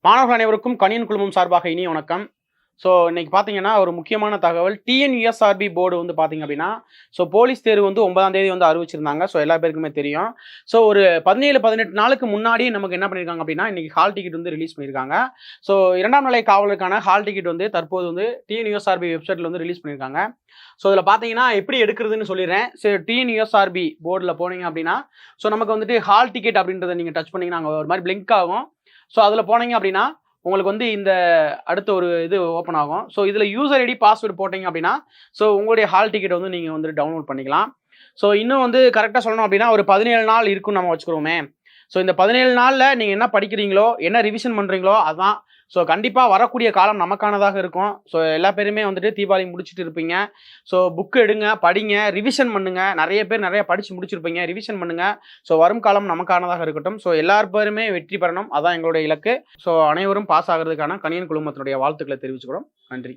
மாணவர்கள் அனைவருக்கும் கணியன் குழுமம் சார்பாக இனிய வணக்கம். ஸோ இன்னைக்கு பார்த்தீங்கன்னா, ஒரு முக்கியமான தகவல். டிஎன்யூஎஸ்ஆர்பி போர்டு வந்து பார்த்தீங்க அப்படின்னா, ஸோ போலீஸ் தேர்வு வந்து 9ஆம் தேதி வந்து அறிவிச்சிருந்தாங்க. ஸோ எல்லா பேருக்குமே தெரியும். ஸோ ஒரு 17, 18 நாளுக்கு முன்னாடி நமக்கு என்ன பண்ணியிருக்காங்க அப்படின்னா, இன்னைக்கு ஹால் டிக்கெட் வந்து ரிலீஸ் பண்ணியிருக்காங்க. ஸோ 2ஆம் நிலை காவலருக்கான ஹால் டிக்கெட் வந்து தற்போது வந்து டிஎன்யூஎஸ்ஆர்பி வெப்சைட்ல வந்து ரிலீஸ் பண்ணியிருக்காங்க. ஸோ இதில் பார்த்தீங்கன்னா, எப்படி எடுக்கிறதுன்னு சொல்லிடுறேன். சரி, டிஎன்யூஎஸ்ஆர்பி போர்டில் போனீங்க அப்படின்னா, ஸோ நமக்கு வந்துட்டு ஹால் டிக்கெட் அப்படின்றத நீங்கள் டச் பண்ணீங்கன்னா, அங்கே ஒரு மாதிரி பிளிங்க் ஆகும். ஸோ அதில் போனீங்க அப்படின்னா, உங்களுக்கு வந்து இந்த அடுத்த ஒரு இது ஓப்பன் ஆகும். ஸோ இதில் யூசர் ஐடி பாஸ்வேர்டு போட்டிங்க அப்படின்னா, ஸோ உங்களுடைய ஹால் டிக்கெட் வந்து நீங்கள் வந்து டவுன்லோட் பண்ணிக்கலாம். ஸோ இன்னும் வந்து கரெக்டாக சொல்லணும் அப்படின்னா, ஒரு 17 நாள் இருக்குன்னு நம்ம வச்சுக்கிறோமே. ஸோ இந்த 17 நாளில் நீங்கள் என்ன படிக்கிறீங்களோ, என்ன ரிவிஷன் பண்ணுறீங்களோ அதான். ஸோ கண்டிப்பாக வரக்கூடிய காலம் நமக்கானதாக இருக்கும். ஸோ எல்லா பேருமே வந்துட்டு தீபாவளி முடிச்சுட்டு இருப்பீங்க. ஸோ புக் எடுங்க, படிங்க, ரிவிஷன் பண்ணுங்க. நிறைய பேர் நிறைய படித்து முடிச்சிருப்பீங்க. ரிவிஷன் பண்ணுங்க. ஸோ வரும் காலம் நமக்கானதாக இருக்கட்டும். ஸோ எல்லார் பேருமே வெற்றி பெறணும். அதான் எங்களுடைய இலக்கு. ஸோ அனைவரும் பாஸ் ஆகிறதுக்கான கணியன் குழுமத்தினுடைய வாழ்த்துக்களை தெரிவிச்சுக்கிறோம். நன்றி.